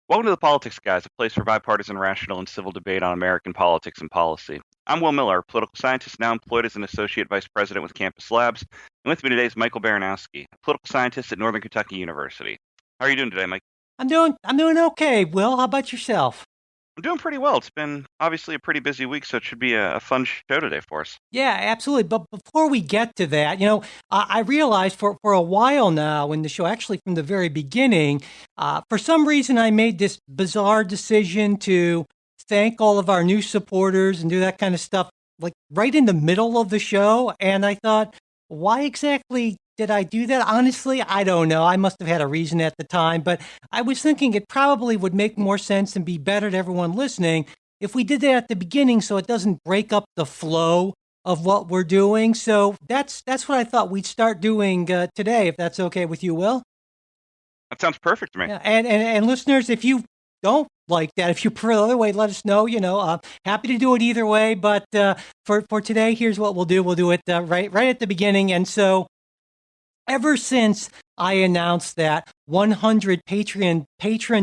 Welcome to the Politics Guys, a place for bipartisan, rational, and civil debate on American politics and policy. I'm Will Miller, political scientist now employed as an associate vice president with Campus Labs, and with me today is Michael Baranowski, a political scientist at Northern Kentucky University. How are you doing today, Mike? I'm doing okay. Will, how about yourself? I'm doing pretty well. It's been obviously a pretty busy week, so it should be a fun show today for us. Yeah, absolutely. But before we get to that, I realized for a while now in the show, actually from the very beginning, for some reason I made this bizarre decision to thank all of our new supporters and do that kind of stuff, like right in the middle of the show. And I thought, why exactly did I do that? Honestly, I don't know. I must have had a reason at the time, but I was thinking it probably would make more sense and be better to everyone listening if we did that at the beginning so it doesn't break up the flow of what we're doing. So that's what I thought we'd start doing today, if that's okay with you, Will. That sounds perfect to me. Yeah, and listeners, if you don't like that, if you prefer the other way, let us know. Happy to do it either way. But for today, here's what we'll do. We'll do it right at the beginning. And so, ever since I announced that 100 patron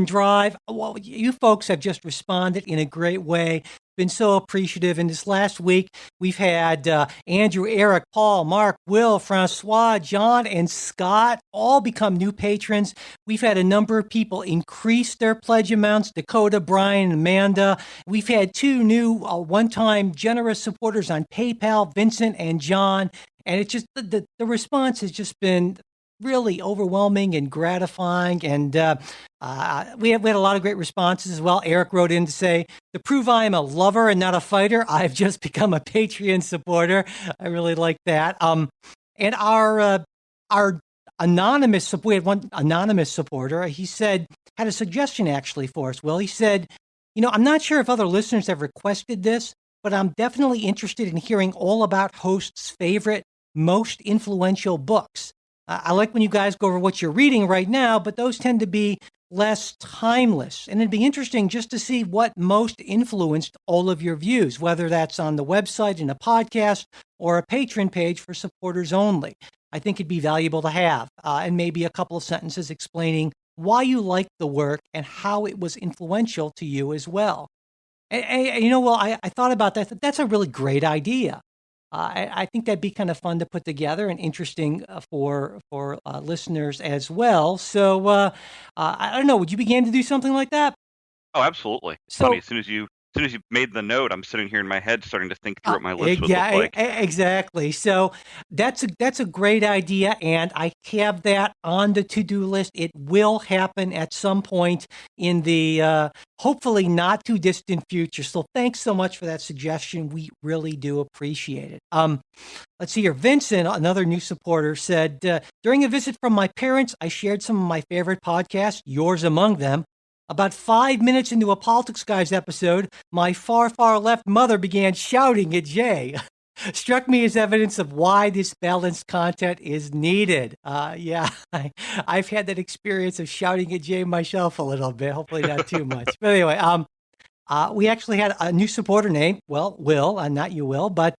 drive, well, you folks have just responded in a great way. Been so appreciative. And this last week, we've had Andrew, Eric, Paul, Mark, Will, Francois, John, and Scott all become new patrons. We've had a number of people increase their pledge amounts: Dakota, Brian, and Amanda. We've had two new one-time generous supporters on PayPal, Vincent and John. And it's just the response has just been really overwhelming and gratifying. And we had a lot of great responses as well. Eric wrote in to say, to prove I am a lover and not a fighter, I've just become a Patreon supporter. I really like that. And our anonymous, we had one anonymous supporter. He said, had a suggestion actually for us. Well, he said, I'm not sure if other listeners have requested this, but I'm definitely interested in hearing all about hosts' favorite, most influential books. I like when you guys go over what you're reading right now, but those tend to be less timeless. And it'd be interesting just to see what most influenced all of your views, whether that's on the website, in a podcast, or a patron page for supporters only. I think it'd be valuable to have, and maybe a couple of sentences explaining why you like the work and how it was influential to you as well. And well, I thought about that. That's a really great idea. I think that'd be kind of fun to put together and interesting for listeners as well. So I don't know. Would you begin to do something like that? Oh, absolutely. Funny. So As soon as you made the note, I'm sitting here in my head starting to think through what my list would look yeah, like. exactly. So that's a great idea, and I have that on the to-do list. It will happen at some point in the hopefully not too distant future. So thanks so much for that suggestion. We really do appreciate it. Let's see here. Vincent, another new supporter, said, during a visit from my parents, I shared some of my favorite podcasts, yours among them. About 5 minutes into a Politics Guys episode, my far, far left mother began shouting at Jay. Struck me as evidence of why this balanced content is needed. I've had that experience of shouting at Jay myself a little bit. Hopefully not too much. But anyway, we actually had a new supporter named, well, Will, not you, Will, but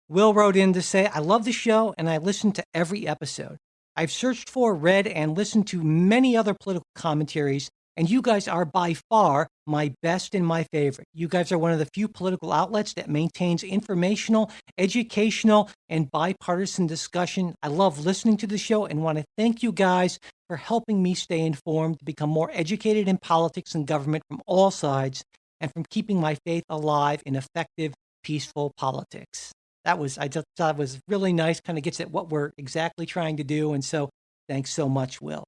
Will wrote in to say, I love the show and I listen to every episode. I've searched for, read, and listened to many other political commentaries, and you guys are by far my best and my favorite. You guys are one of the few political outlets that maintains informational, educational, and bipartisan discussion. I love listening to the show and want to thank you guys for helping me stay informed, to become more educated in politics and government from all sides, and from keeping my faith alive in effective, peaceful politics. I just thought it was really nice, kind of gets at what we're exactly trying to do. And so thanks so much, Will.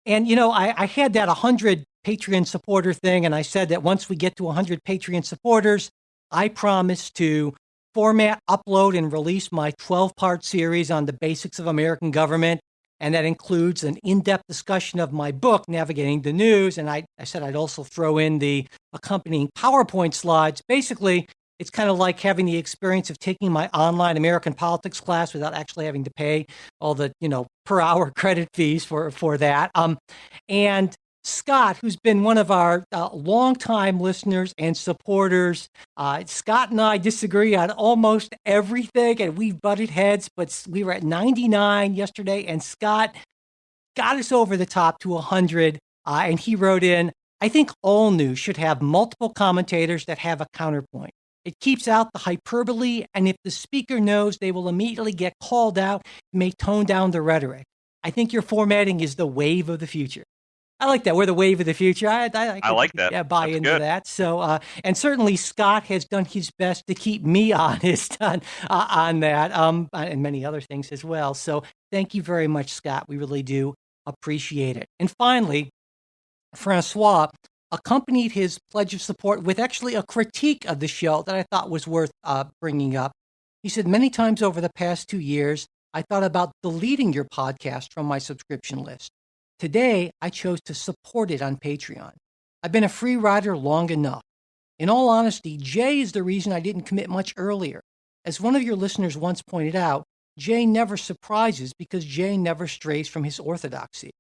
And, I had that 100 Patreon supporter thing, and I said that once we get to 100 Patreon supporters, I promise to format, upload, and release my 12-part series on the basics of American government. And that includes an in-depth discussion of my book, Navigating the News. And I said I'd also throw in the accompanying PowerPoint slides. Basically, it's kind of like having the experience of taking my online American politics class without actually having to pay all the, per hour credit fees for that. And Scott, who's been one of our longtime listeners and supporters, Scott and I disagree on almost everything, and we've butted heads, but we were at 99 yesterday, and Scott got us over the top to 100. And he wrote in, I think all news should have multiple commentators that have a counterpoint. It keeps out the hyperbole, and if the speaker knows they will immediately get called out, it may tone down the rhetoric. I think your formatting is the wave of the future. I like that. We're the wave of the future. I like that. Yeah, buy That's into good. that. So, and certainly Scott has done his best to keep me honest on that, and many other things as well. So, thank you very much, Scott. We really do appreciate it. And finally, Francois accompanied his pledge of support with actually a critique of the show that I thought was worth bringing up. He said, many times over the past 2 years, I thought about deleting your podcast from my subscription list. Today, I chose to support it on Patreon. I've been a free rider long enough. In all honesty, Jay is the reason I didn't commit much earlier. As one of your listeners once pointed out, Jay never surprises because Jay never strays from his orthodoxy.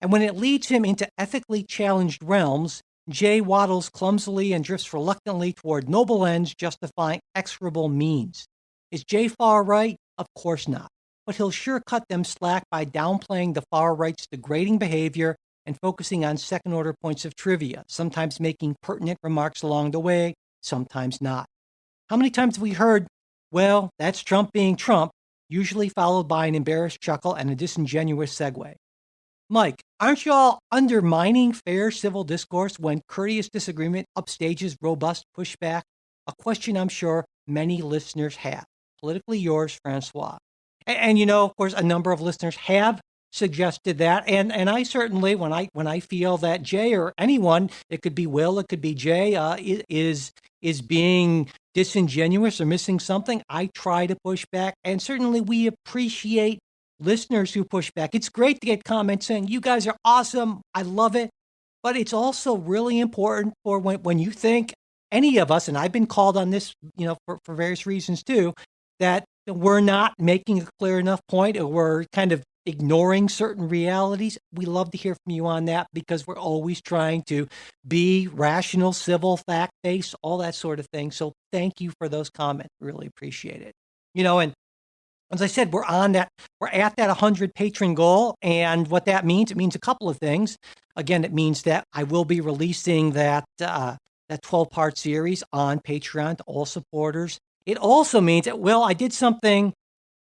And when it leads him into ethically challenged realms, Jay waddles clumsily and drifts reluctantly toward noble ends justifying execrable means. Is Jay far right? Of course not. But he'll sure cut them slack by downplaying the far right's degrading behavior and focusing on second-order points of trivia, sometimes making pertinent remarks along the way, sometimes not. How many times have we heard, well, that's Trump being Trump, usually followed by an embarrassed chuckle and a disingenuous segue? Mike, aren't you all undermining fair civil discourse when courteous disagreement upstages robust pushback? A question I'm sure many listeners have. Politically yours, Francois. And of course, a number of listeners have suggested that, and I certainly, when I feel that Jay or anyone, it could be Will, it could be Jay, is being disingenuous or missing something, I try to push back, and certainly we appreciate listeners who push back. It's great to get comments saying, you guys are awesome, I love it, but it's also really important for when you think any of us, and I've been called on this, for various reasons too, that we're not making a clear enough point or we're kind of ignoring certain realities. We love to hear from you on that because we're always trying to be rational, civil, fact-based, all that sort of thing. So thank you for those comments. Really appreciate it. And as I said, we're at that 100 patron goal. And what that means, it means a couple of things. Again, it means that I will be releasing that 12-part series on Patreon to all supporters. It also means that, I did something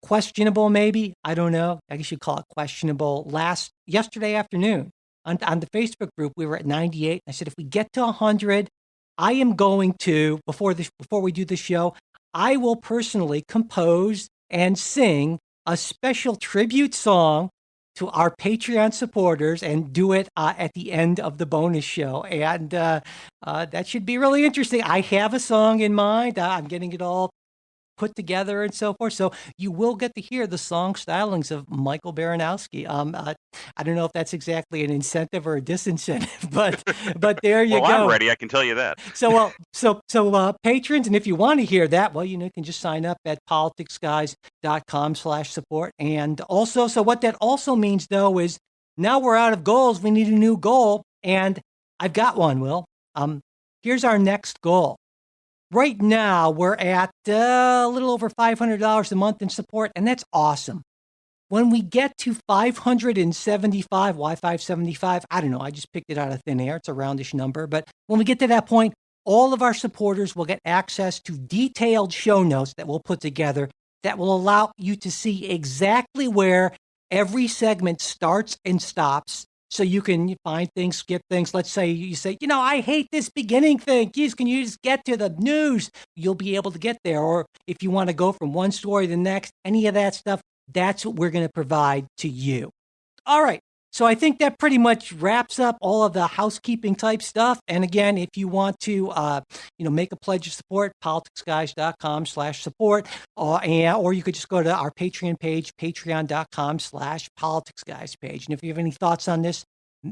questionable, maybe. I don't know. I guess you'd call it questionable. Yesterday afternoon on the Facebook group, we were at 98. I said, if we get to 100, I am going to, before we do the show, I will personally compose and sing a special tribute song to our Patreon supporters and do it at the end of the bonus show. And that should be really interesting. I have a song in mind. I'm getting it all put together and so forth. So you will get to hear the song stylings of Michael Baranowski. I don't know if that's exactly an incentive or a disincentive, but there you go. Well, I'm ready. I can tell you that. So patrons, and if you want to hear that, you can just sign up at politicsguys.com/support. And also, so what that also means though is now we're out of goals. We need a new goal, and I've got one. Will, here's our next goal. Right now, we're at a little over $500 a month in support, and that's awesome. When we get to 575, why 575? I don't know. I just picked it out of thin air. It's a roundish number. But when we get to that point, all of our supporters will get access to detailed show notes that we'll put together that will allow you to see exactly where every segment starts and stops. So you can find things, skip things. Let's say you say, I hate this beginning thing. Geez, can you just get to the news? You'll be able to get there. Or if you want to go from one story to the next, any of that stuff, that's what we're going to provide to you. All right. So I think that pretty much wraps up all of the housekeeping type stuff. And again, if you want to, make a pledge of support, politicsguys.com/support, or you could just go to our Patreon page, patreon.com/politicsguys page. And if you have any thoughts on this,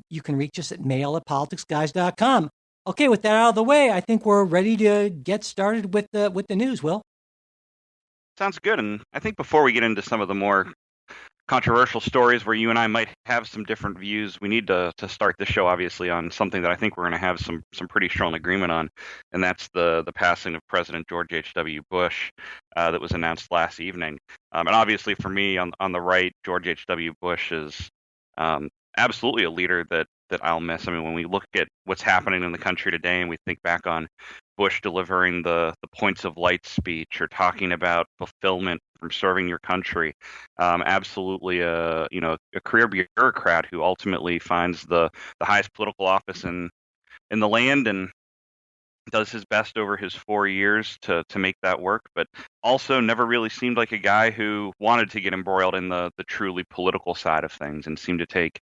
you can reach us at mail@politicsguys.com. Okay, with that out of the way, I think we're ready to get started with the news, Will. Sounds good. And I think before we get into some of the more controversial stories where you and I might have some different views, we need to start this show obviously on something that I think we're going to have some pretty strong agreement on, and that's the passing of President George H.W. Bush that was announced last evening. And obviously for me on the right, George H.W. Bush is absolutely a leader that that I'll miss. I mean, when we look at what's happening in the country today and we think back on Bush delivering the points of light speech or talking about fulfillment from serving your country, absolutely a career bureaucrat who ultimately finds the highest political office in the land and does his best over his 4 years to make that work, but also never really seemed like a guy who wanted to get embroiled in the truly political side of things and seemed to take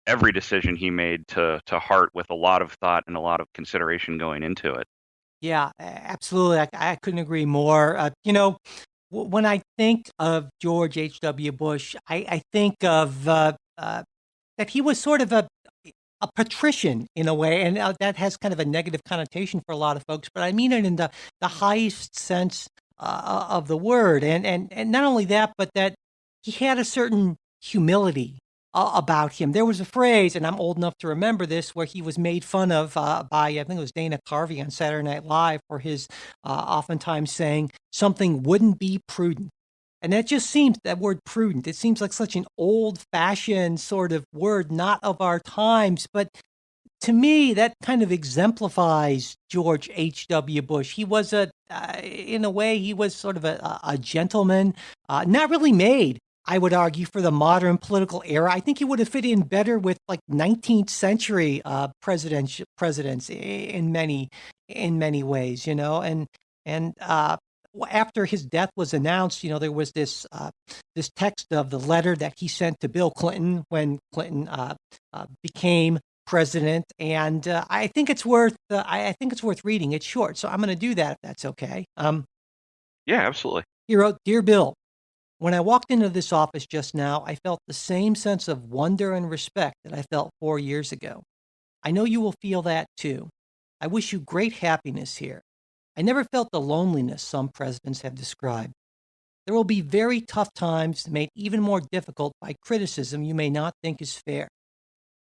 every decision he made to heart with a lot of thought and a lot of consideration going into it. Yeah, absolutely. I couldn't agree more. When I think of George H.W. Bush, I think of that he was sort of a patrician in a way, and that has kind of a negative connotation for a lot of folks. But I mean it in the highest sense of the word, and not only that, but that he had a certain humility about him. There was a phrase, and I'm old enough to remember this, where he was made fun of by I think it was Dana Carvey on Saturday Night Live for his oftentimes saying something wouldn't be prudent. And that just seems, that word prudent, it seems like such an old-fashioned sort of word, not of our times. But to me, that kind of exemplifies George H.W. Bush. He was in a way, he was sort of a gentleman, not really made, I would argue, for the modern political era. I think he would have fit in better with like 19th century presidents in many ways, and after his death was announced, there was this text of the letter that he sent to Bill Clinton when Clinton became president, and I think it's worth reading. It's short, so I'm going to do that if that's okay. Yeah, absolutely. He wrote, "Dear Bill, when I walked into this office just now, I felt the same sense of wonder and respect that I felt 4 years ago. I know you will feel that too. I wish you great happiness here. I never felt the loneliness some presidents have described. There will be very tough times made even more difficult by criticism you may not think is fair.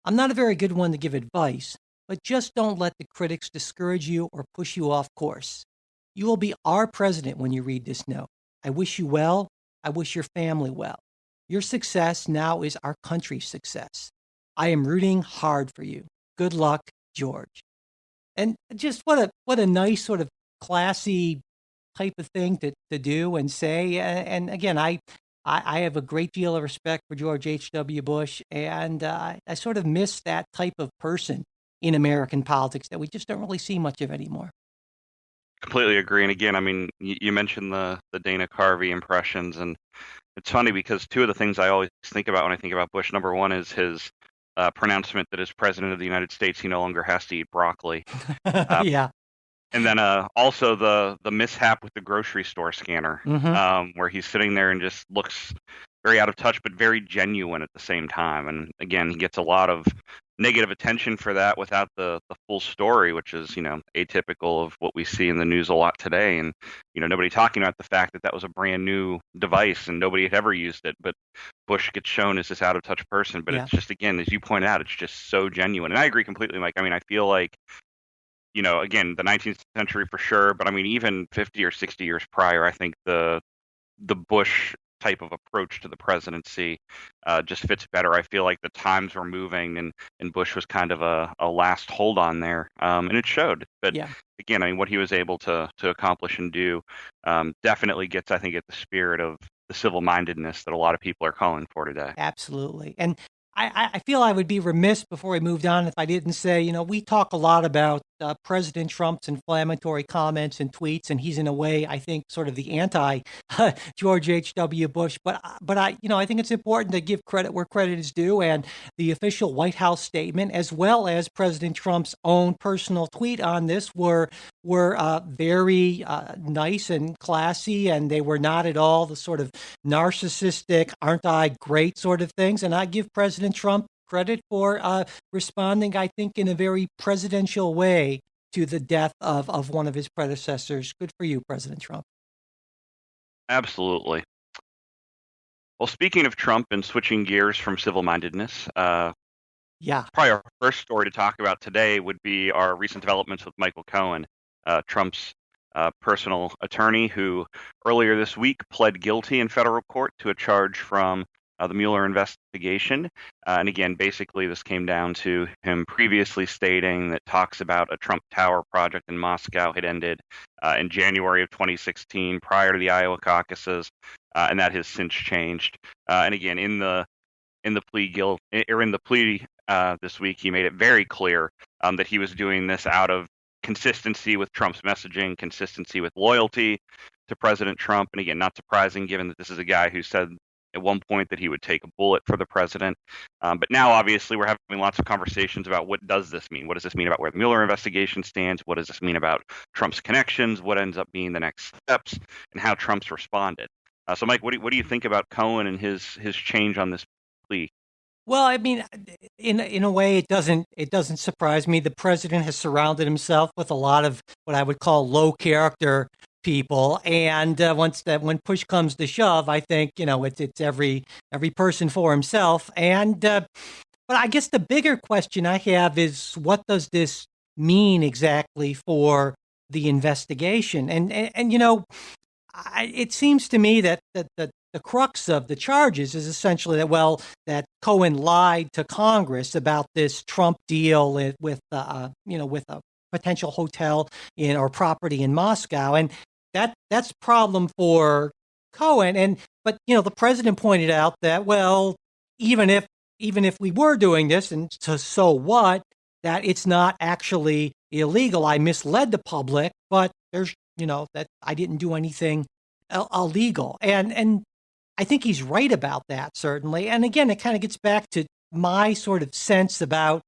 I'm not a very good one to give advice, but just don't let the critics discourage you or push you off course. You will be our president when you read this note. I wish you well. I wish your family well. Your success now is our country's success. I am rooting hard for you. Good luck, George." And just what a nice sort of classy type of thing to do and say. And again, I have a great deal of respect for George H.W. Bush, and I sort of miss that type of person in American politics that we just don't really see much of anymore. Completely agree. And again, I mean, you mentioned the Dana Carvey impressions, and it's funny because two of the things I always think about when I think about Bush, number one is his pronouncement that as president of the United States, he no longer has to eat broccoli. Yeah. And then also the mishap with the grocery store scanner, where he's sitting there and just looks very out of touch, but very genuine at the same time. And again, he gets a lot of negative attention for that without the full story, which is, atypical of what we see in the news a lot today. And, nobody talking about the fact that that was a brand new device and nobody had ever used it. But Bush gets shown as this out of touch person. But It's just, again, as you pointed out, it's just so genuine. And I agree completely, Mike. I mean, I feel like, again, the 19th century for sure, but I mean, even 50 or 60 years prior, I think the Bush type of approach to the presidency just fits better. I feel like the times were moving, and Bush was kind of a last hold on there, and it showed. But again, I mean, what he was able to accomplish and do definitely gets, I think, at the spirit of the civil-mindedness that a lot of people are calling for today. Absolutely. And I feel I would be remiss before we moved on if I didn't say, we talk a lot about President Trump's inflammatory comments and tweets, and he's in a way, I think, sort of the anti George H.W. Bush. But I think it's important to give credit where credit is due, and the official White House statement, as well as President Trump's own personal tweet on this, were very nice and classy, and they were not at all the sort of narcissistic, aren't I great sort of things. And I give President Trump credit for responding, I think, in a very presidential way to the death of one of his predecessors. Good for you, President Trump. Absolutely. Well, speaking of Trump and switching gears from civil-mindedness, probably our first story to talk about today would be our recent developments with Michael Cohen, Trump's personal attorney, who earlier this week pled guilty in federal court to a charge from the Mueller investigation. And again, basically, this came down to him previously stating that talks about a Trump Tower project in Moscow had ended in January of 2016, prior to the Iowa caucuses, and that has since changed. And again, in the plea this week, he made it very clear that he was doing this out of consistency with Trump's messaging, consistency with loyalty to President Trump. And again, not surprising given that this is a guy who said at one point that he would take a bullet for the president. But now, obviously, we're having lots of conversations about what does this mean? What does this mean about where the Mueller investigation stands? What does this mean about Trump's connections? What ends up being the next steps and how Trump's responded? So, Mike, what do you think about Cohen and his change on this plea? Well, I mean, in a way, it doesn't surprise me. The president has surrounded himself with a lot of what I would call low character people, and when push comes to shove, I think it's every person for himself. And but I guess the bigger question I have is, what does this mean exactly for the investigation? And it seems to me that the crux of the charges is essentially that Cohen lied to Congress about this Trump deal with a potential hotel or property in Moscow, and that's a problem for Cohen. But the president pointed out that, well, even if we were doing this, and so what, that it's not actually illegal. I misled the public, but there's that I didn't do anything illegal, and I think he's right about that, certainly. And again, it kind of gets back to my sort of sense about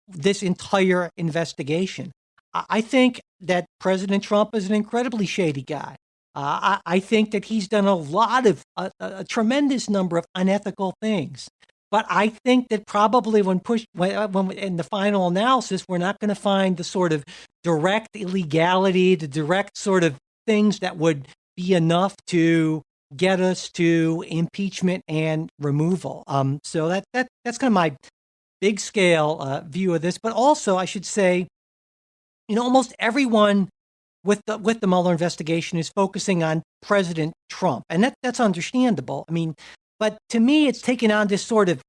this entire investigation. I think that President Trump is an incredibly shady guy. I think that he's done a tremendous number of unethical things. But I think that probably when in the final analysis, we're not going to find the sort of direct illegality, the direct sort of things that would be enough to get us to impeachment and removal. So that's kind of my big scale view of this. But also, I should say, almost everyone with the Mueller investigation is focusing on President Trump, and that's understandable. I mean, but to me, it's taken on this sort of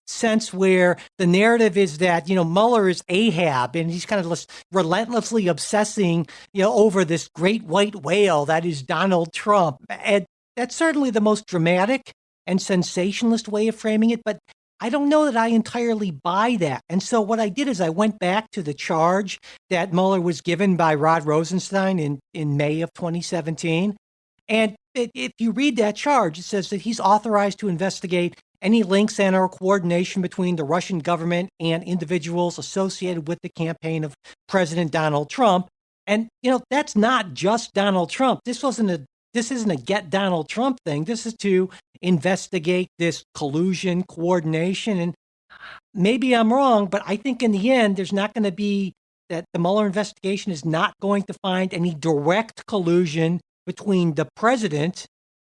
sense where the narrative is that Mueller is Ahab, and he's kind of just relentlessly obsessing over this great white whale that is Donald Trump. And that's certainly the most dramatic and sensationalist way of framing it, but I don't know that I entirely buy that. And so what I did is I went back to the charge that Mueller was given by Rod Rosenstein in May of 2017. And if you read that charge, it says that he's authorized to investigate any links and or coordination between the Russian government and individuals associated with the campaign of President Donald Trump. And, that's not just Donald Trump. This isn't a get Donald Trump thing. This is to investigate this collusion, coordination. And maybe I'm wrong, but I think in the end, there's not going to be that the Mueller investigation is not going to find any direct collusion between the president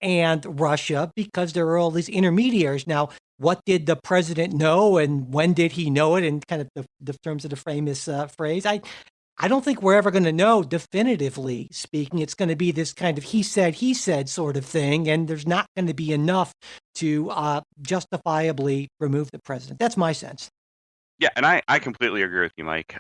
and Russia, because there are all these intermediaries. Now, what did the president know and when did he know it? And kind of the terms of the famous phrase, I don't think we're ever going to know definitively speaking. It's going to be this kind of he said sort of thing, and there's not going to be enough to justifiably remove the president. That's my sense. Yeah, and I completely agree with you, Mike.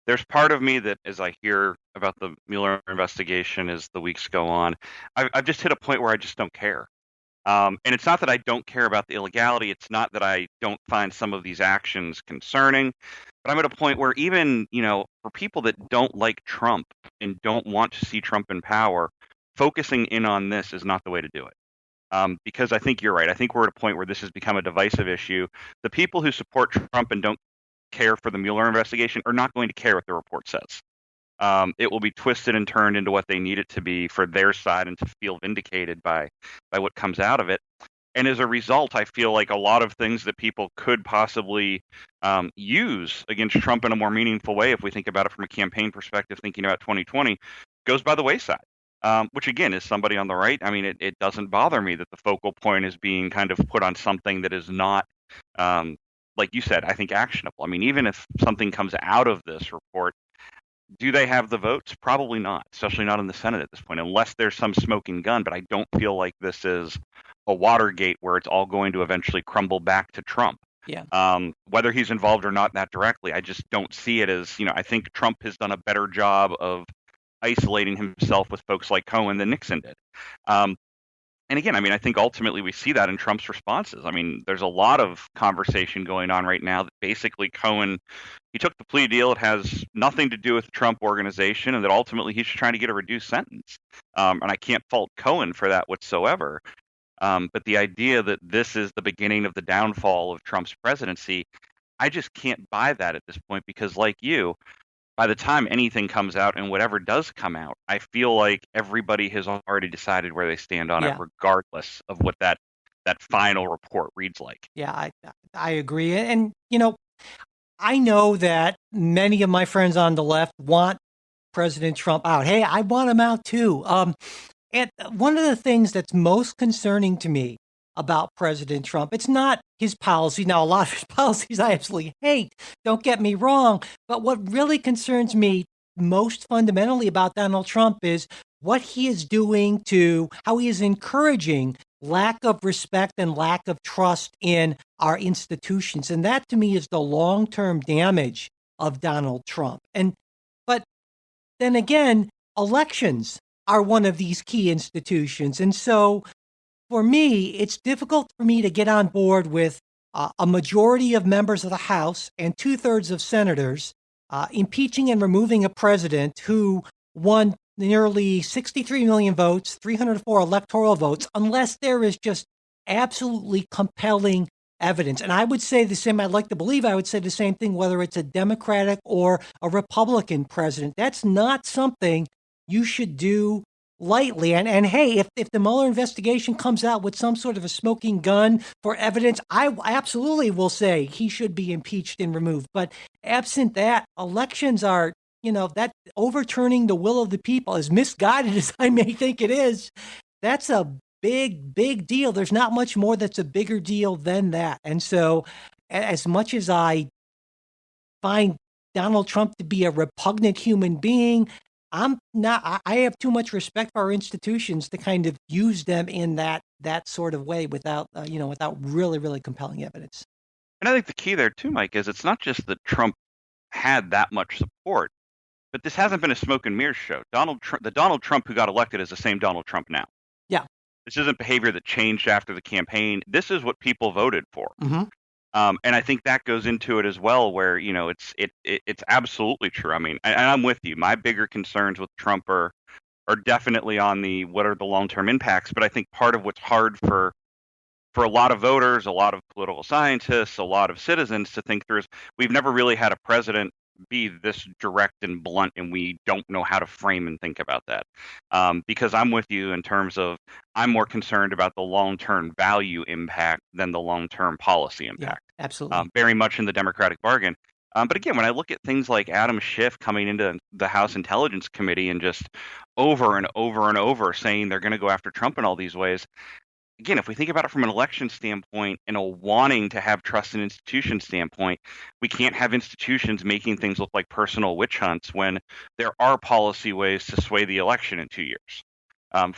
There's part of me that, as I hear about the Mueller investigation as the weeks go on, I've just hit a point where I just don't care. And it's not that I don't care about the illegality. It's not that I don't find some of these actions concerning. But I'm at a point where even, for people that don't like Trump and don't want to see Trump in power, focusing in on this is not the way to do it. Because I think you're right. I think we're at a point where this has become a divisive issue. The people who support Trump and don't care for the Mueller investigation are not going to care what the report says. It will be twisted and turned into what they need it to be for their side and to feel vindicated by what comes out of it. And as a result, I feel like a lot of things that people could possibly use against Trump in a more meaningful way, if we think about it from a campaign perspective, thinking about 2020, goes by the wayside. Which, again, is somebody on the right. I mean, it doesn't bother me that the focal point is being kind of put on something that is not, like you said, I think actionable. I mean, even if something comes out of this report, do they have the votes? Probably not, especially not in the Senate at this point, unless there's some smoking gun. But I don't feel like this is a Watergate where it's all going to eventually crumble back to Trump. Yeah. Whether he's involved or not in that directly, I just don't see it as, I think Trump has done a better job of isolating himself with folks like Cohen than Nixon did. And again, I think ultimately we see that in Trump's responses. There's a lot of conversation going on right now that basically Cohen, he took the plea deal. It has nothing to do with the Trump organization, and that ultimately he's trying to get a reduced sentence. And I can't fault Cohen for that whatsoever. But the idea that this is the beginning of the downfall of Trump's presidency, I just can't buy that at this point because, like you, by the time anything comes out and whatever does come out, I feel like everybody has already decided where they stand on it, regardless of what that final report reads like. Yeah, I agree. And, I know that many of my friends on the left want President Trump out. Hey, I want him out too. And one of the things that's most concerning to me about President Trump, it's not his policy. Now, a lot of his policies I absolutely hate, don't get me wrong. But what really concerns me most fundamentally about Donald Trump is what he is doing how he is encouraging lack of respect and lack of trust in our institutions. And that to me is the long-term damage of Donald Trump. But then again, elections are one of these key institutions. And so for me, it's difficult for me to get on board with a majority of members of the House and 2/3 of senators impeaching and removing a president who won nearly 63 million votes, 304 electoral votes, unless there is just absolutely compelling evidence. And I would say the same, I'd like to believe I would say the same thing, whether it's a Democratic or a Republican president. That's not something you should do lightly. And hey, if the Mueller investigation comes out with some sort of a smoking gun for evidence, I absolutely will say he should be impeached and removed. But absent that, elections are, that overturning the will of the people, as misguided as I may think it is, that's a big, big deal. There's not much more that's a bigger deal than that. And so as much as I find Donald Trump to be a repugnant human being, I have too much respect for our institutions to kind of use them in that sort of way without really, really compelling evidence. And I think the key there too, Mike, is it's not just that Trump had that much support, but this hasn't been a smoke and mirrors show. The Donald Trump who got elected is the same Donald Trump now. Yeah. This isn't behavior that changed after the campaign. This is what people voted for. Mm-hmm. And I think that goes into it as well, where, it's absolutely true. And I'm with you. My bigger concerns with Trump are definitely on what are the long-term impacts. But I think part of what's hard for a lot of voters, a lot of political scientists, a lot of citizens to think through is we've never really had a president be this direct and blunt, and we don't know how to frame and think about that. Because I'm with you in terms of I'm more concerned about the long-term value impact than the long-term policy impact. Yeah, absolutely. Very much in the Democratic bargain. But again, when I look at things like Adam Schiff coming into the House Intelligence Committee and just over and over and over saying they're going to go after Trump in all these ways, again, if we think about it from an election standpoint and a wanting to have trust in institutions standpoint, we can't have institutions making things look like personal witch hunts when there are policy ways to sway the election in 2 years.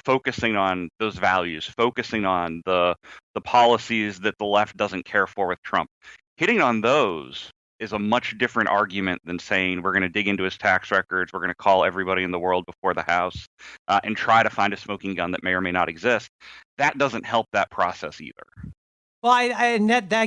Focusing on those values, focusing on the policies that the left doesn't care for with Trump. Hitting on those is a much different argument than saying we're going to dig into his tax records, we're going to call everybody in the world before the House and try to find a smoking gun that may or may not exist. That doesn't help that process either. Well, I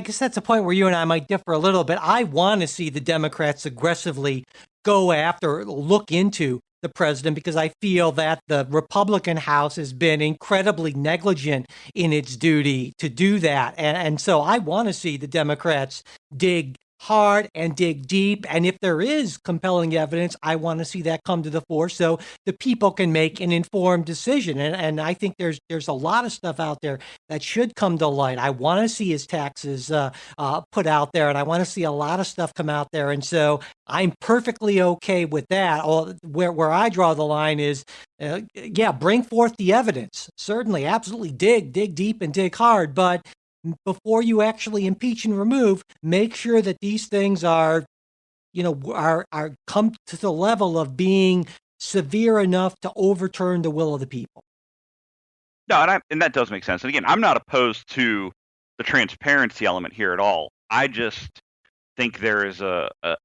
guess that's a point where you and I might differ a little bit. I want to see the Democrats aggressively go after, look into the president, because I feel that the Republican House has been incredibly negligent in its duty to do that. And so I want to see the Democrats dig hard and dig deep. And if there is compelling evidence, I want to see that come to the fore so the people can make an informed decision. And I think there's a lot of stuff out there that should come to light. I want to see his taxes put out there, and I want to see a lot of stuff come out there. And so I'm perfectly okay with that. Where I draw the line is, bring forth the evidence. Certainly, absolutely dig deep and dig hard. But before you actually impeach and remove, make sure that these things are come to the level of being severe enough to overturn the will of the people. No, and that does make sense. And again, I'm not opposed to the transparency element here at all. I just think there is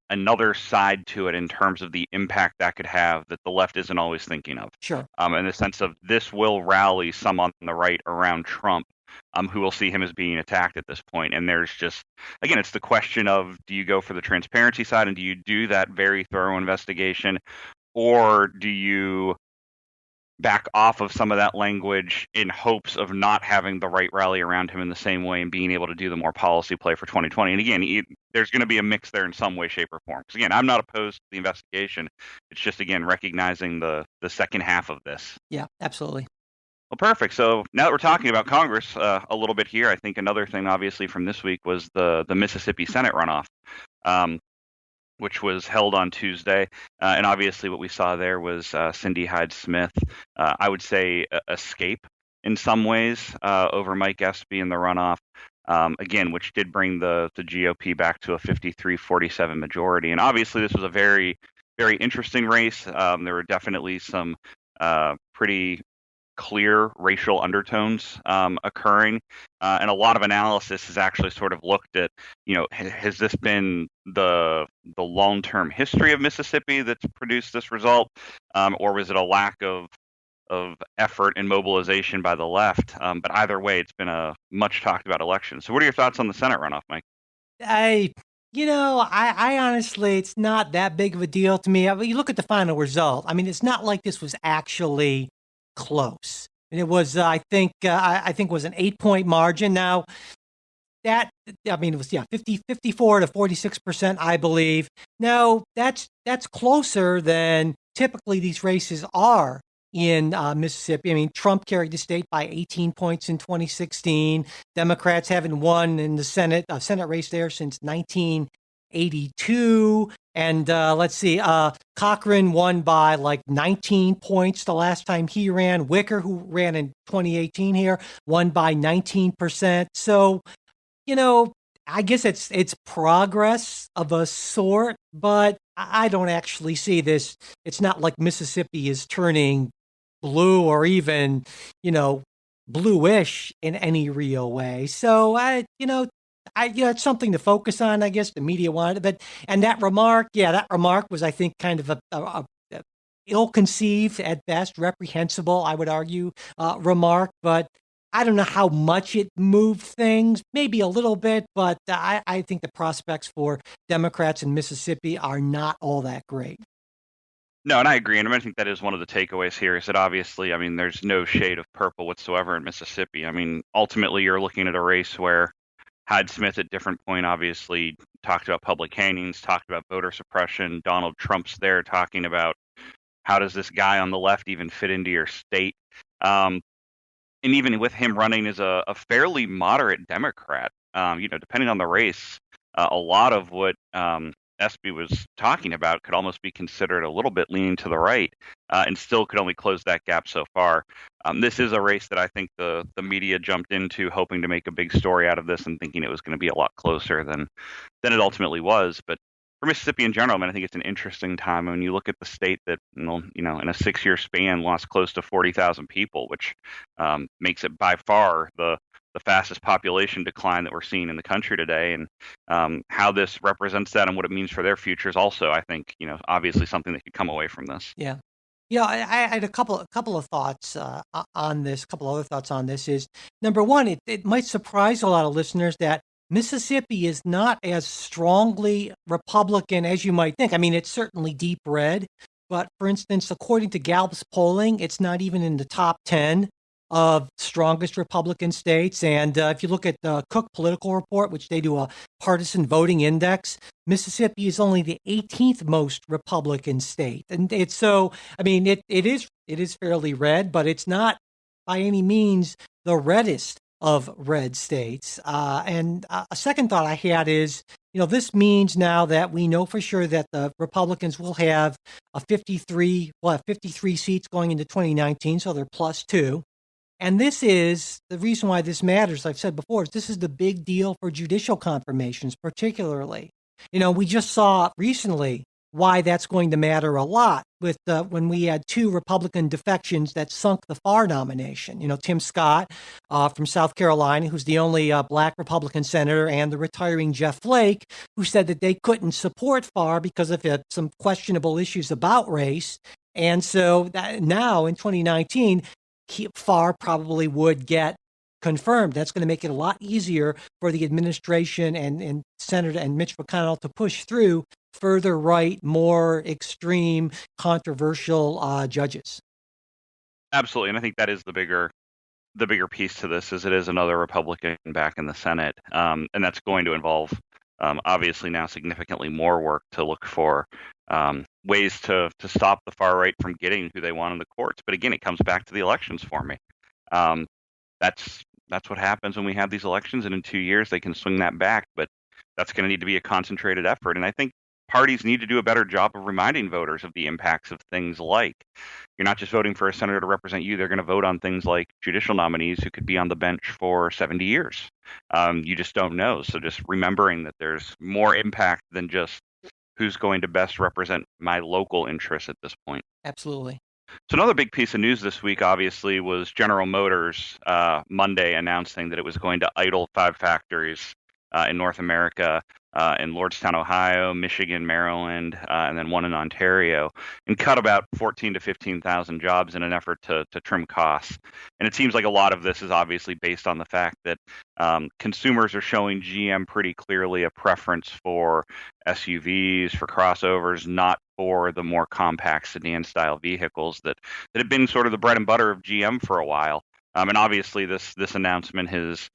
another side to it in terms of the impact that could have that the left isn't always thinking of. Sure. In the sense of this will rally some on the right around Trump, who will see him as being attacked at this point. And there's just, again, it's the question of, do you go for the transparency side and do you do that very thorough investigation, or do you back off of some of that language in hopes of not having the right rally around him in the same way and being able to do the more policy play for 2020. And again, there's going to be a mix there in some way, shape, or form. Because again, I'm not opposed to the investigation. It's just, again, recognizing the second half of this. Yeah, absolutely. Well, perfect. So now that we're talking about Congress a little bit here, I think another thing, obviously, from this week was the Mississippi Senate runoff. Which was held on Tuesday. And obviously what we saw there was Cindy Hyde-Smith, I would say, escape in some ways over Mike Espy in the runoff, again, which did bring the GOP back to a 53-47 majority. And obviously this was a very, very interesting race. There were definitely some pretty clear racial undertones occurring, and a lot of analysis has actually sort of looked at, has this been the long-term history of Mississippi that's produced this result, or was it a lack of effort and mobilization by the left? But either way, it's been a much talked about election. So what are your thoughts on the Senate runoff, Mike? I honestly, it's not that big of a deal to me. You look at the final result. I mean, it's not like this was actually close. And it was, I think was an 8-point margin. Now, it was 54 to 46%, I believe. Now, that's closer than typically these races are in Mississippi. I mean, Trump carried the state by 18 points in 2016. Democrats haven't won in the Senate race there since 1982. And let's see, Cochran won by like 19 points the last time he ran. Wicker, who ran in 2018 here, won by 19%. So, I guess it's progress of a sort, but I don't actually see this. It's not like Mississippi is turning blue or even, bluish in any real way. So it's something to focus on, I guess. The media wanted it, and that remark was, I think, kind of a ill-conceived, at best, reprehensible, I would argue, remark. But I don't know how much it moved things. Maybe a little bit, but I think the prospects for Democrats in Mississippi are not all that great. No, and I agree. And I think that is one of the takeaways here is that obviously, there's no shade of purple whatsoever in Mississippi. Ultimately, you're looking at a race where Hyde-Smith at different point obviously talked about public hangings, talked about voter suppression. Donald Trump's there talking about how does this guy on the left even fit into your state? And even with him running as a fairly moderate Democrat, depending on the race, a lot of what Espy was talking about could almost be considered a little bit leaning to the right, and still could only close that gap so far. This is a race that I think the media jumped into hoping to make a big story out of this and thinking it was going to be a lot closer than it ultimately was. But for Mississippi in general, I think it's an interesting time. When you look at the state that, in a 6-year span lost close to 40,000 people, which makes it by far the fastest population decline that we're seeing in the country today, and how this represents that and what it means for their futures also, I think, obviously something that could come away from this. Yeah. I had a couple of thoughts on this. A couple other thoughts on this is, number one, it might surprise a lot of listeners that Mississippi is not as strongly Republican as you might think. I mean, it's certainly deep red, but for instance, according to Gallup's polling, it's not even in the top 10 of strongest Republican states. And if you look at the Cook Political Report, which they do a partisan voting index, Mississippi is only the 18th most Republican state. And it's so, it is fairly red, but it's not by any means the reddest of red states. And a second thought I had is, this means now that we know for sure that the Republicans will have 53 seats going into 2019, so they're +2. And this is the reason why this matters. I've said before, this is the big deal for judicial confirmations, particularly. We just saw recently why that's going to matter a lot with when we had two Republican defections that sunk the Farr nomination. Tim Scott from South Carolina, who's the only black Republican senator, and the retiring Jeff Flake, who said that they couldn't support Farr because of some questionable issues about race. And so now in 2019, Farr probably would get confirmed. That's going to make it a lot easier for the administration and Senator and Mitch McConnell to push through further right, more extreme, controversial judges. Absolutely, and I think that is the bigger piece to this, is it is another Republican back in the Senate, and that's going to involve obviously now significantly more work to look for ways to stop the far right from getting who they want in the courts. But again, it comes back to the elections for me. That's what happens when we have these elections, and in 2 years they can swing that back. But that's going to need to be a concentrated effort, and I think parties need to do a better job of reminding voters of the impacts of things like, you're not just voting for a senator to represent you, they're going to vote on things like judicial nominees who could be on the bench for 70 years. You just don't know. So just remembering that there's more impact than just who's going to best represent my local interests at this point. Absolutely. So another big piece of news this week, obviously, was General Motors Monday announcing that it was going to idle 5 factories in North America, in Lordstown, Ohio, Michigan, Maryland, and then one in Ontario, and cut about 14,000 to 15,000 jobs in an effort to trim costs. And it seems like a lot of this is obviously based on the fact that consumers are showing GM pretty clearly a preference for SUVs, for crossovers, not for the more compact sedan-style vehicles that have been sort of the bread and butter of GM for a while. And obviously, this announcement has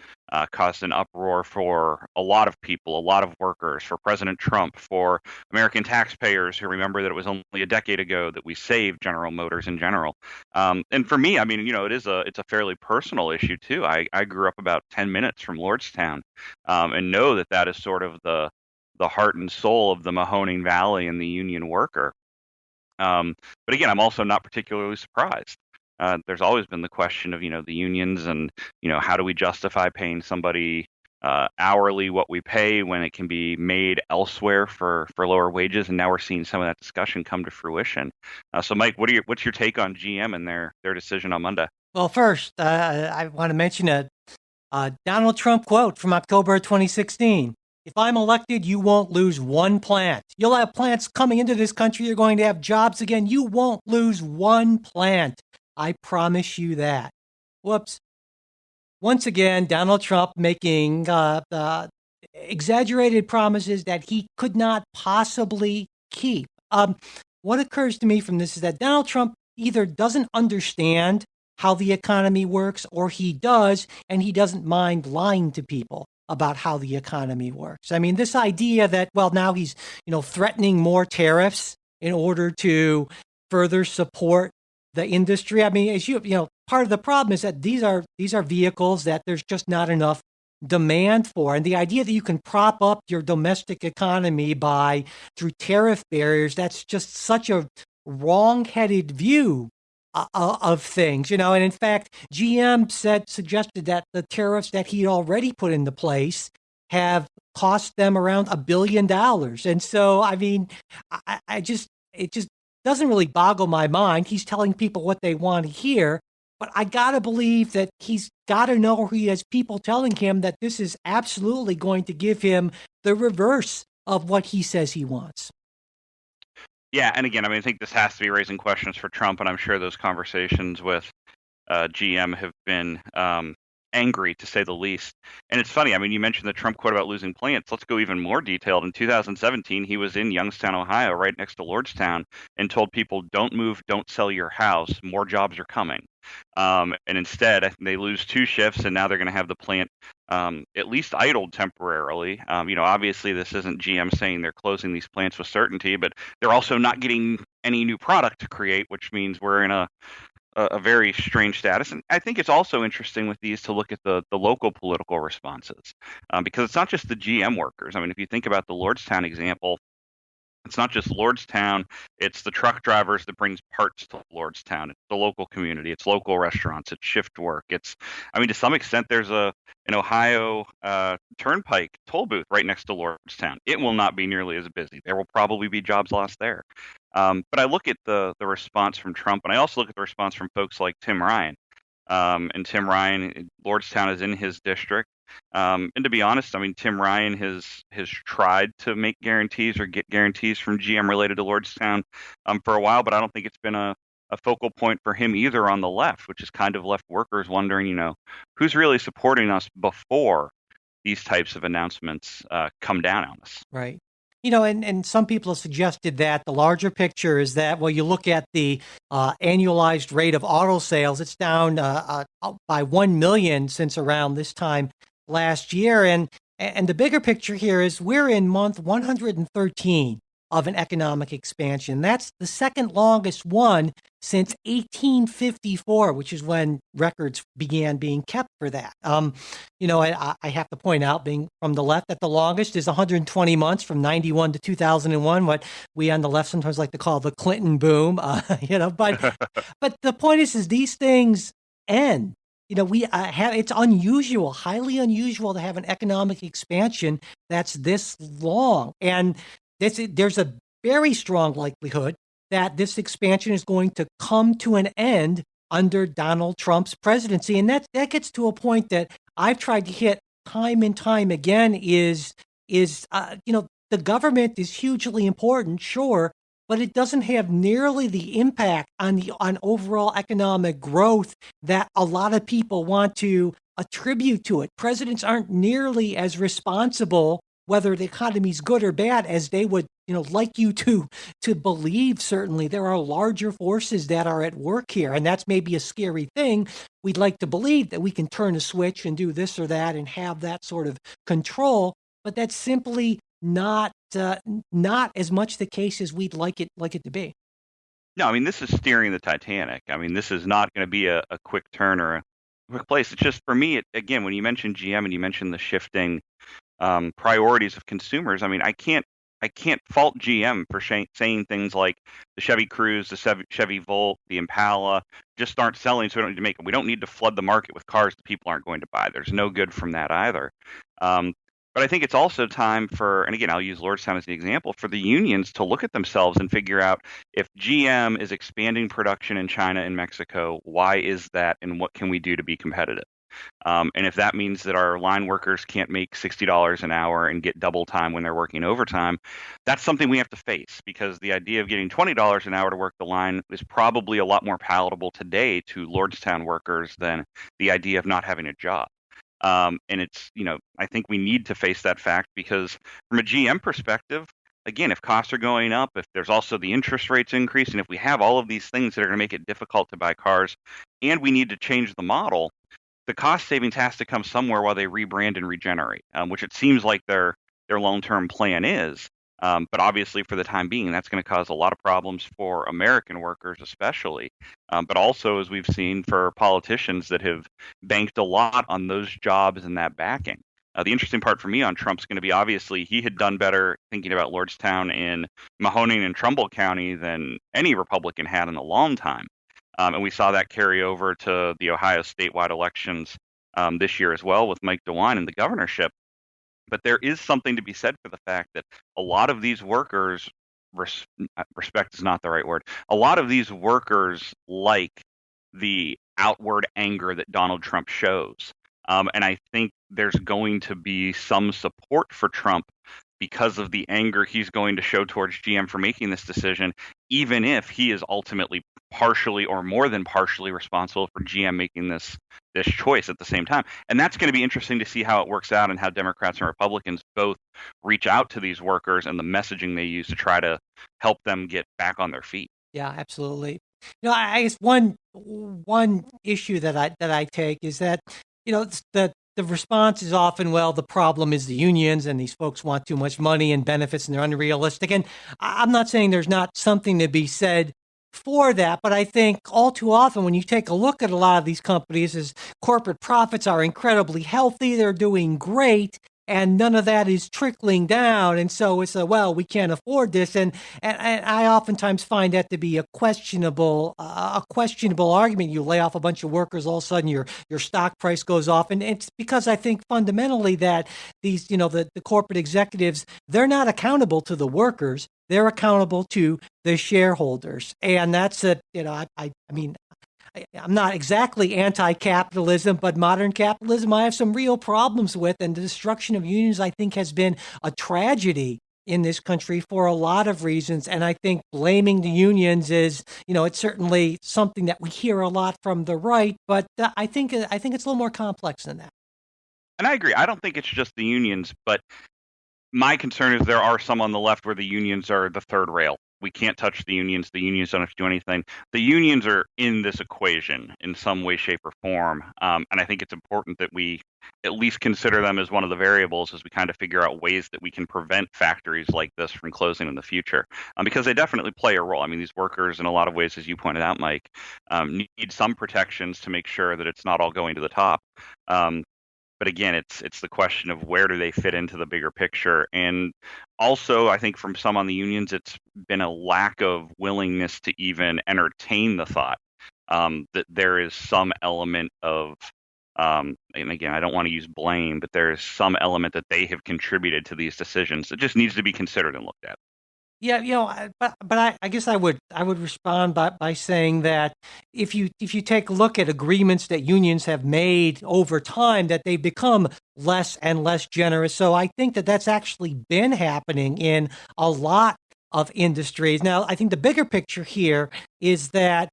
caused an uproar for a lot of people, a lot of workers, for President Trump, for American taxpayers who remember that it was only a decade ago that we saved General Motors in general. And for me, I mean, it's a fairly personal issue too. I grew up about 10 minutes from Lordstown, and know that is sort of the heart and soul of the Mahoning Valley and the union worker. But again, I'm also not particularly surprised. There's always been the question of, the unions and, how do we justify paying somebody hourly what we pay when it can be made elsewhere for lower wages. And now we're seeing some of that discussion come to fruition. So, Mike, what's your take on GM and their decision on Monday? Well, first, I want to mention a Donald Trump quote from October 2016. If I'm elected, you won't lose one plant. You'll have plants coming into this country. You're going to have jobs again. You won't lose one plant. I promise you that. Whoops. Once again, Donald Trump making exaggerated promises that he could not possibly keep. What occurs to me from this is that Donald Trump either doesn't understand how the economy works, or he does, and he doesn't mind lying to people about how the economy works. I mean, this idea that, well, now he's, threatening more tariffs in order to further support the industry. I mean, as part of the problem is that these are vehicles that there's just not enough demand for. And the idea that you can prop up your domestic economy through tariff barriers, that's just such a wrong-headed view of things, And in fact, GM suggested that the tariffs that he'd already put into place have cost them around $1 billion. And so, I mean, it just doesn't really boggle my mind. He's telling people what they want to hear, but I gotta believe that he's gotta know he has people telling him that this is absolutely going to give him the reverse of what he says he wants. Yeah, and again, I mean, I think this has to be raising questions for Trump, and I'm sure those conversations with GM have been angry, to say the least. And it's funny, I mean, you mentioned the Trump quote about losing plants. Let's go even more detailed. In 2017, he was in Youngstown, Ohio, right next to Lordstown, and told people, don't move, don't sell your house, more jobs are coming. And instead, they lose 2 shifts, and now they're going to have the plant at least idled temporarily. Obviously, this isn't GM saying they're closing these plants with certainty, but they're also not getting any new product to create, which means we're in a very strange status. And I think it's also interesting with these to look at the local political responses, because it's not just the GM workers. I mean, if you think about the Lordstown example, It's not just Lordstown, it's the truck drivers that brings parts to Lordstown. It's the local community, it's local restaurants, it's shift work. I mean, to some extent, there's an Ohio Turnpike toll booth right next to Lordstown. It will not be nearly as busy. There will probably be jobs lost there. But I look at the response from Trump, and I also look at the response from folks like Tim Ryan. And Tim Ryan, Lordstown is in his district. And to be honest, I mean, Tim Ryan has tried to make guarantees or get guarantees from GM related to Lordstown for a while, but I don't think it's been a focal point for him either on the left, which has kind of left workers wondering, who's really supporting us before these types of announcements come down on us. Right. And some people have suggested that the larger picture is that, well, you look at the annualized rate of auto sales, it's down by 1 million since around this time last year. And the bigger picture here is we're in month 113 of an economic expansion. That's the second longest one since 1854, which is when records began being kept for that. I have to point out, being from the left, that the longest is 120 months from 91 to 2001, what we on the left sometimes like to call the Clinton boom. But the point is these things end. It's unusual, highly unusual to have an economic expansion that's this long. And there's a very strong likelihood that this expansion is going to come to an end under Donald Trump's presidency. And that gets to a point that I've tried to hit time and time again is the government is hugely important, sure, but it doesn't have nearly the impact on overall economic growth that a lot of people want to attribute to it. Presidents aren't nearly as responsible, whether the economy is good or bad, as they would, like you to believe. Certainly, there are larger forces that are at work here, and that's maybe a scary thing. We'd like to believe that we can turn a switch and do this or that and have that sort of control, but that's simply not as much the case as we'd like it to be. No, I mean, this is steering the Titanic. I mean, this is not going to be a quick turn or a quick place. It's just, for me, again, when you mention GM and you mention the shifting priorities of consumers, I mean, I can't fault GM for saying things like the Chevy Cruze, the Chevy Volt, the Impala just aren't selling, so we don't need to make them. We don't need to flood the market with cars that people aren't going to buy. There's no good from that either. But I think it's also time for, and again, I'll use Lordstown as an example, for the unions to look at themselves and figure out, if GM is expanding production in China and Mexico, why is that, and what can we do to be competitive? And if that means that our line workers can't make $60 an hour and get double time when they're working overtime, that's something we have to face, because the idea of getting $20 an hour to work the line is probably a lot more palatable today to Lordstown workers than the idea of not having a job. And it's, I think we need to face that fact, because from a GM perspective, again, if costs are going up, if there's also the interest rates increasing, if we have all of these things that are going to make it difficult to buy cars, and we need to change the model, the cost savings has to come somewhere while they rebrand and regenerate, which it seems like their long-term plan is. But obviously, for the time being, that's going to cause a lot of problems for American workers, especially, but also, as we've seen, for politicians that have banked a lot on those jobs and that backing. The interesting part for me on Trump's going to be, obviously, he had done better thinking about Lordstown in Mahoning and Trumbull County than any Republican had in a long time. And we saw that carry over to the Ohio statewide elections this year as well, with Mike DeWine in the governorship. But there is something to be said for the fact that a lot of these workers, respect is not the right word, a lot of these workers like the outward anger that Donald Trump shows. And I think there's going to be some support for Trump because of the anger he's going to show towards GM for making this decision, even if he is ultimately partially or more than partially responsible for GM making this choice at the same time. And that's going to be interesting to see how it works out, and how Democrats and Republicans both reach out to these workers and the messaging they use to try to help them get back on their feet. Yeah, absolutely. I guess one issue that I take is that, the response is often, well, the problem is the unions and these folks want too much money and benefits and they're unrealistic. And I'm not saying there's not something to be said for that, but I think all too often when you take a look at a lot of these companies, as corporate profits are incredibly healthy, they're doing great, and none of that is trickling down. And so it's well, we can't afford this. And I oftentimes find that to be a questionable argument. You lay off a bunch of workers, all of a sudden your stock price goes off. And it's because I think fundamentally that these, the corporate executives, they're not accountable to the workers. They're accountable to the shareholders. And that's I mean, I'm not exactly anti-capitalism, but modern capitalism I have some real problems with. And the destruction of unions, I think, has been a tragedy in this country for a lot of reasons. And I think blaming the unions is, it's certainly something that we hear a lot from the right, but I think it's a little more complex than that. And I agree. I don't think it's just the unions, but my concern is there are some on the left where the unions are the third rail. We can't touch the unions. The unions don't have to do anything. The unions are in this equation in some way, shape, or form. And I think it's important that we at least consider them as one of the variables as we kind of figure out ways that we can prevent factories like this from closing in the future, because they definitely play a role. I mean, these workers, in a lot of ways, as you pointed out, Mike, need some protections to make sure that it's not all going to the top. But again, it's the question of where do they fit into the bigger picture. And also, I think from some on the unions, it's been a lack of willingness to even entertain the thought that there is some element of, and again, I don't want to use blame, but there is some element that they have contributed to these decisions that just needs to be considered and looked at. Yeah, but I guess I would respond by saying that if you take a look at agreements that unions have made over time, that they've become less and less generous. So I think that that's actually been happening in a lot of industries. Now, I think the bigger picture here is that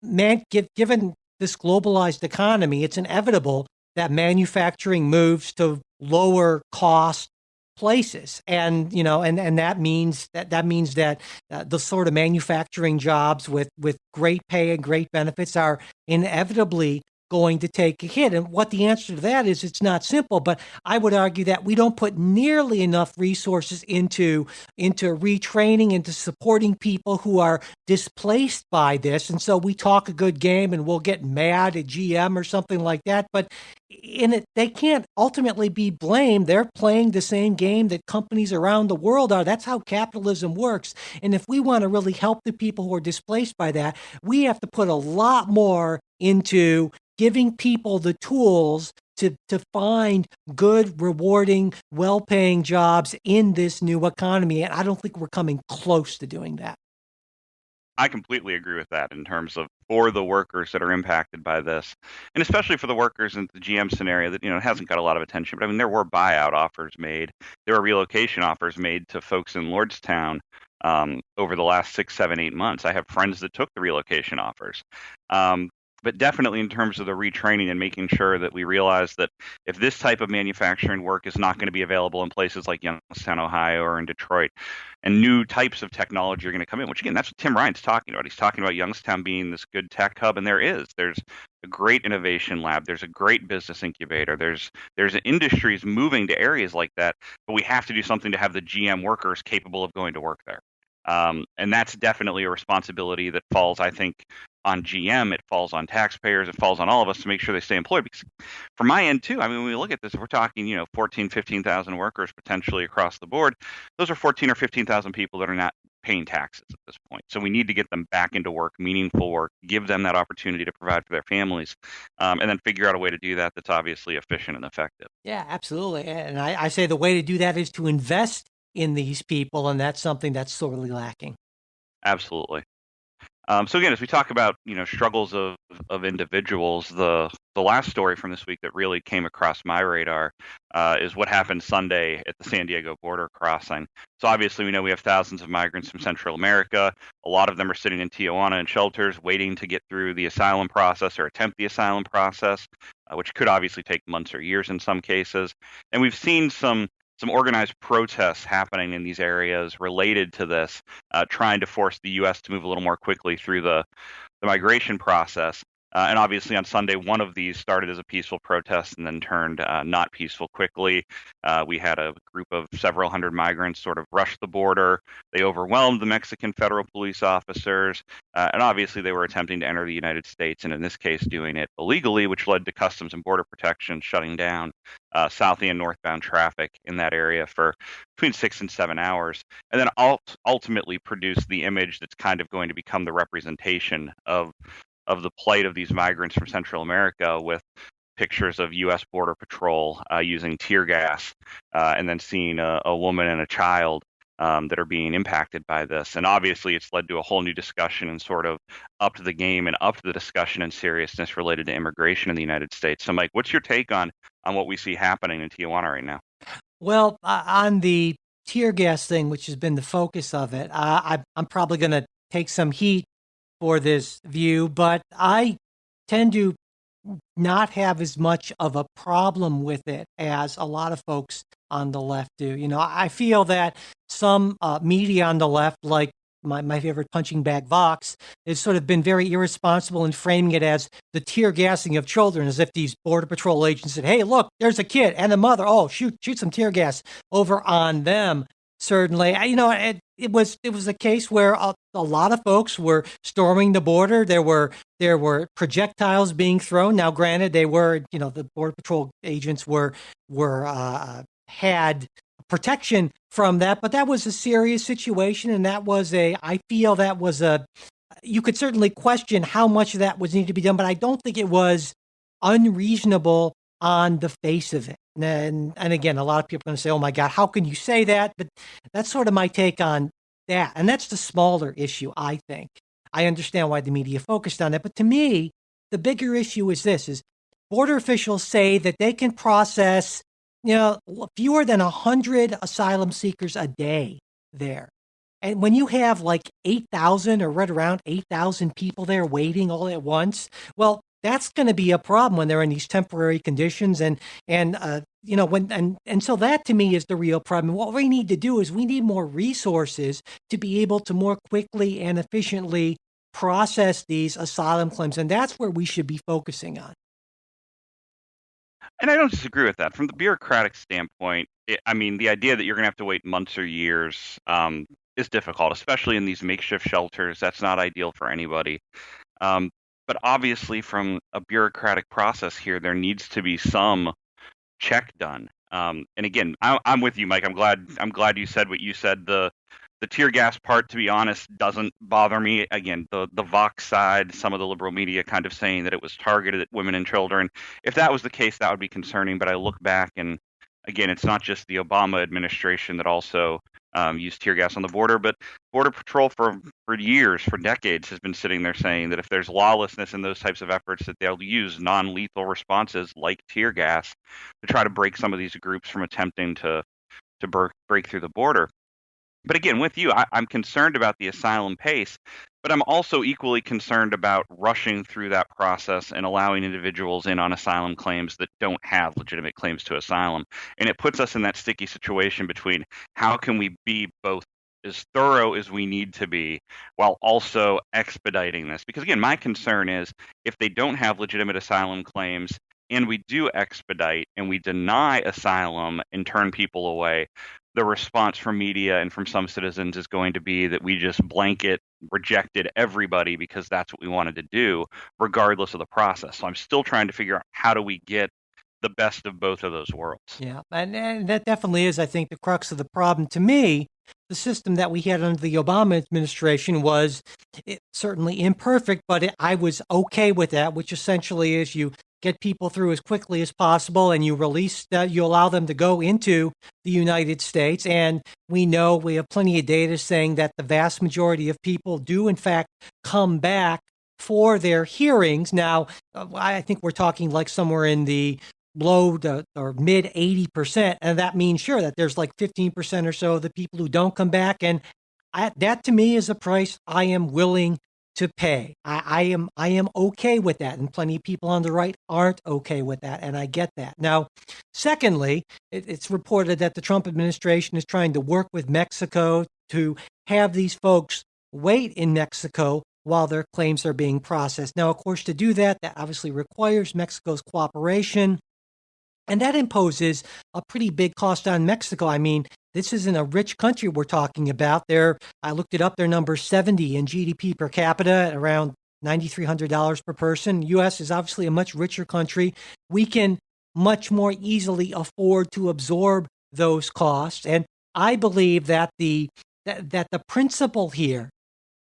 given this globalized economy, it's inevitable that manufacturing moves to lower cost places, and that means that the sort of manufacturing jobs with great pay and great benefits are inevitably going to take a hit. And what the answer to that is, it's not simple, but I would argue that we don't put nearly enough resources into retraining, into supporting people who are displaced by this. And so we talk a good game and we'll get mad at GM or something like that, but in it, they can't ultimately be blamed. They're playing the same game that companies around the world are. That's how capitalism works. And if we want to really help the people who are displaced by that, we have to put a lot more into giving people the tools to find good, rewarding, well-paying jobs in this new economy. And I don't think we're coming close to doing that. I completely agree with that in terms of for the workers that are impacted by this, and especially for the workers in the GM scenario that, hasn't got a lot of attention. But I mean, there were buyout offers made. There were relocation offers made to folks in Lordstown over the last 6, 7, 8 months. I have friends that took the relocation offers. But definitely in terms of the retraining and making sure that we realize that if this type of manufacturing work is not going to be available in places like Youngstown, Ohio, or in Detroit, and new types of technology are going to come in, which again, that's what Tim Ryan's talking about. He's talking about Youngstown being this good tech hub, and there's a great innovation lab. There's a great business incubator. There's industries moving to areas like that, but we have to do something to have the GM workers capable of going to work there. And that's definitely a responsibility that falls, I think, on GM. It falls on taxpayers. It falls on all of us to make sure they stay employed. Because from my end, too, I mean, when we look at this, we're talking, 14, 15,000 workers potentially across the board. Those are 14 or 15,000 people that are not paying taxes at this point. So we need to get them back into work, meaningful work, give them that opportunity to provide for their families, and then figure out a way to do that that's obviously efficient and effective. Yeah, absolutely. And I say the way to do that is to invest in these people, and that's something that's sorely lacking. Absolutely. So again, as we talk about struggles of individuals, the last story from this week that really came across my radar is what happened Sunday at the San Diego border crossing. So obviously we know we have thousands of migrants from Central America. A lot of them are sitting in Tijuana in shelters waiting to get through the asylum process or attempt the asylum process, which could obviously take months or years in some cases. And we've seen some organized protests happening in these areas related to this, trying to force the U.S. to move a little more quickly through the migration process. And obviously on Sunday, one of these started as a peaceful protest and then turned not peaceful quickly. We had a group of several hundred migrants sort of rush the border. They overwhelmed the Mexican federal police officers. And obviously they were attempting to enter the United States, and in this case doing it illegally, which led to Customs and Border Protection shutting down south and northbound traffic in that area for between 6 and 7 hours, and then ultimately produce the image that's kind of going to become the representation of the plight of these migrants from Central America, with pictures of U.S. Border Patrol using tear gas, and then seeing a woman and a child that are being impacted by this. And obviously it's led to a whole new discussion and sort of upped the game and upped the discussion and seriousness related to immigration in the United States. So Mike, what's your take on what we see happening in Tijuana right now? Well, on the tear gas thing, which has been the focus of it, I'm probably going to take some heat for this view, but I tend to not have as much of a problem with it as a lot of folks on the left do. You know, I feel that some media on the left, like my favorite punching bag Vox, has sort of been very irresponsible in framing it as the tear gassing of children, as if these Border Patrol agents said, hey, look, there's a kid and a mother. Oh, shoot some tear gas over on them. Certainly, you know, it was a case where a lot of folks were storming the border. There were projectiles being thrown. Now, granted, they were, you know, the Border Patrol agents were had protection from that, but that was a serious situation, and I feel that was you could certainly question how much of that was needed to be done, but I don't think it was unreasonable on the face of it. And again, a lot of people are going to say, oh my God, how can you say that? But that's sort of my take on that. And that's the smaller issue, I think. I understand why the media focused on it. But to me, the bigger issue is this, is border officials say that they can process, you know, fewer than 100 asylum seekers a day there. And when you have like 8,000 or right around 8,000 people there waiting all at once, well, that's going to be a problem when they're in these temporary conditions, and you know, and so that to me is the real problem. What we need to do is we need more resources to be able to more quickly and efficiently process these asylum claims, and that's where we should be focusing on. And I don't disagree with that. From the bureaucratic standpoint, I mean, the idea that you're going to have to wait months or years is difficult, especially in these makeshift shelters. That's not ideal for anybody. But obviously, from a bureaucratic process here, there needs to be some check done. And again, I'm with you, Mike. I'm glad you said what you said. The tear gas part, to be honest, doesn't bother me. Again, the Vox side, some of the liberal media kind of saying that it was targeted at women and children. If that was the case, that would be concerning. But I look back, and again, it's not just the Obama administration that also used tear gas on the border, but Border Patrol for years, for decades, has been sitting there saying that if there's lawlessness in those types of efforts, that they'll use non-lethal responses like tear gas to try to break some of these groups from attempting to break through the border. But again, with you, I'm concerned about the asylum pace, but I'm also equally concerned about rushing through that process and allowing individuals in on asylum claims that don't have legitimate claims to asylum. And it puts us in that sticky situation between how can we be both as thorough as we need to be while also expediting this? Because again, my concern is if they don't have legitimate asylum claims and we do expedite and we deny asylum and turn people away, the response from media and from some citizens is going to be that we just blanket rejected everybody because that's what we wanted to do, regardless of the process. So I'm still trying to figure out how do we get the best of both of those worlds. Yeah, and that definitely is, I think, the crux of the problem. To me, the system that we had under the Obama administration was certainly imperfect, but I was okay with that, which essentially is you get people through as quickly as possible, and you allow them to go into the United States. And we have plenty of data saying that the vast majority of people do, in fact, come back for their hearings. Now, I think we're talking like somewhere in the low to, or mid 80%. And that means, sure, that there's like 15% or so of the people who don't come back. And that to me is a price I am willing to pay. I am okay with that. And plenty of people on the right aren't okay with that. And I get that. Now, secondly, it's reported that the Trump administration is trying to work with Mexico to have these folks wait in Mexico while their claims are being processed. Now, of course, to do that, that obviously requires Mexico's cooperation. And that imposes a pretty big cost on Mexico. I mean, this isn't a rich country we're talking about. I looked it up, they're number 70 in GDP per capita at around $9,300 per person. U.S. is obviously a much richer country. We can much more easily afford to absorb those costs. And I believe that the principle here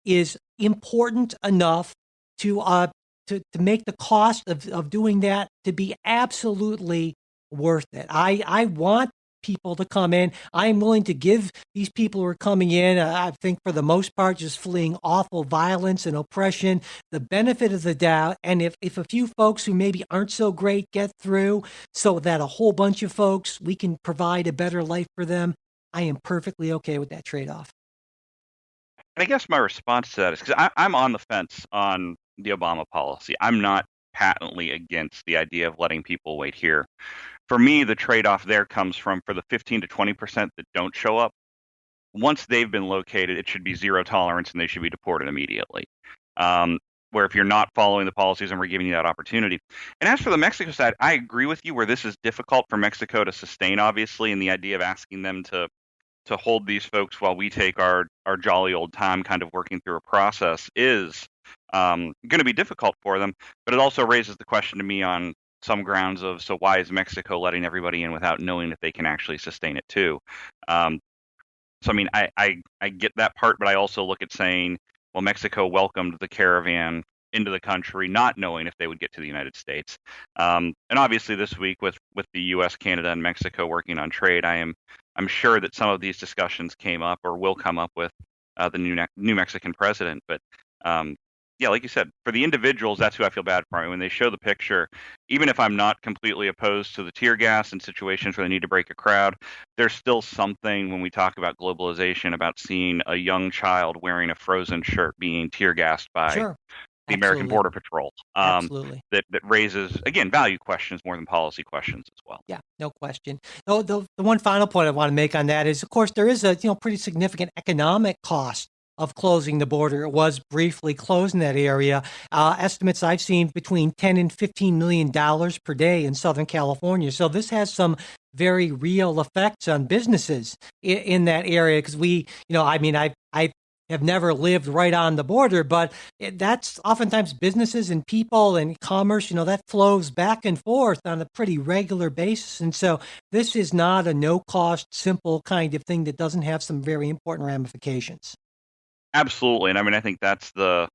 is important enough to make the cost of doing that to be absolutely worth it. I want people to come in. I'm willing to give these people who are coming in, I think for the most part, just fleeing awful violence and oppression, the benefit of the doubt. And if a few folks who maybe aren't so great get through so that a whole bunch of folks, we can provide a better life for them, I am perfectly okay with that trade-off. And I guess my response to that is because I'm on the fence on the Obama policy. I'm not patently against the idea of letting people wait here. For me, the trade-off there comes from for the 15 to 20% that don't show up. Once they've been located, it should be zero tolerance and they should be deported immediately. Where if you're not following the policies and we're giving you that opportunity. And as for the Mexico side, I agree with you where this is difficult for Mexico to sustain, obviously, and the idea of asking them to hold these folks while we take our jolly old time kind of working through a process is going to be difficult for them. But it also raises the question to me on some grounds of, so why is Mexico letting everybody in without knowing if they can actually sustain it too? So, I mean, I get that part, but I also look at saying, well, Mexico welcomed the caravan into the country, not knowing if they would get to the United States. And obviously this week with the U.S., Canada, and Mexico working on trade, I'm sure that some of these discussions came up or will come up with the new Mexican president. But yeah, like you said, for the individuals, that's who I feel bad for. I mean, when they show the picture, even if I'm not completely opposed to the tear gas in situations where they need to break a crowd, there's still something when we talk about globalization about seeing a young child wearing a Frozen shirt being tear gassed by Sure. the American Absolutely. Border Patrol. Absolutely. That raises, again, value questions more than policy questions as well. Yeah, no question. The one final point I want to make on that is, of course, there is a pretty significant economic cost of closing the border. It was briefly closed in that area. Estimates I've seen between $10 and $15 million per day in Southern California. So this has some very real effects on businesses in that area because I have never lived right on the border, but that's oftentimes businesses and people and commerce, that flows back and forth on a pretty regular basis. And so this is not a no-cost, simple kind of thing that doesn't have some very important ramifications. Absolutely. And I mean, I think that's that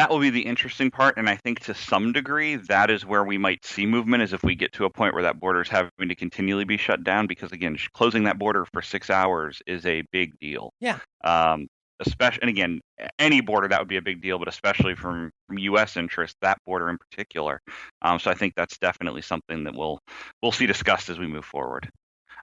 will be the interesting part. And I think to some degree, that is where we might see movement is if we get to a point where that border is having to continually be shut down, because again, closing that border for 6 hours is a big deal. Yeah. Especially, and again, any border that would be a big deal, but especially from U.S. interest, that border in particular. So I think that's definitely something that we'll see discussed as we move forward.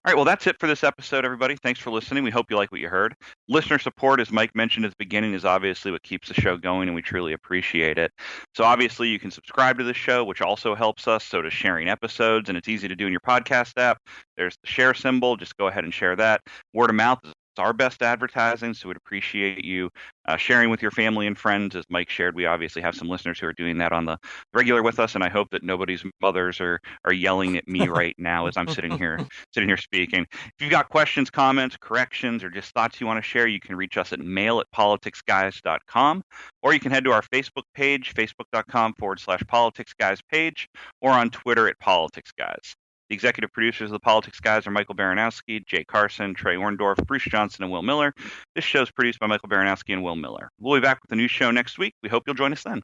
All right, well, that's it for this episode, everybody. Thanks for listening. We hope you like what you heard. Listener support, as Mike mentioned at the beginning, is obviously what keeps the show going, and we truly appreciate it. So obviously, you can subscribe to the show, which also helps us. So does sharing episodes, and it's easy to do in your podcast app. There's the share symbol. Just go ahead and share that. Word of mouth is our best advertising, so we'd appreciate you sharing with your family and friends. As Mike shared, we obviously have some listeners who are doing that on the regular with us, and I hope that nobody's mothers are yelling at me right now as I'm sitting here speaking. If you've got questions, comments, corrections, or just thoughts you want to share, you can reach us at mail@politicsguys.com, or you can head to our Facebook page, facebook.com/politicsguys page, or on Twitter @politicsguys. The executive producers of the Politics Guys are Michael Baranowski, Jay Carson, Trey Orndorff, Bruce Johnson, and Will Miller. This show is produced by Michael Baranowski and Will Miller. We'll be back with a new show next week. We hope you'll join us then.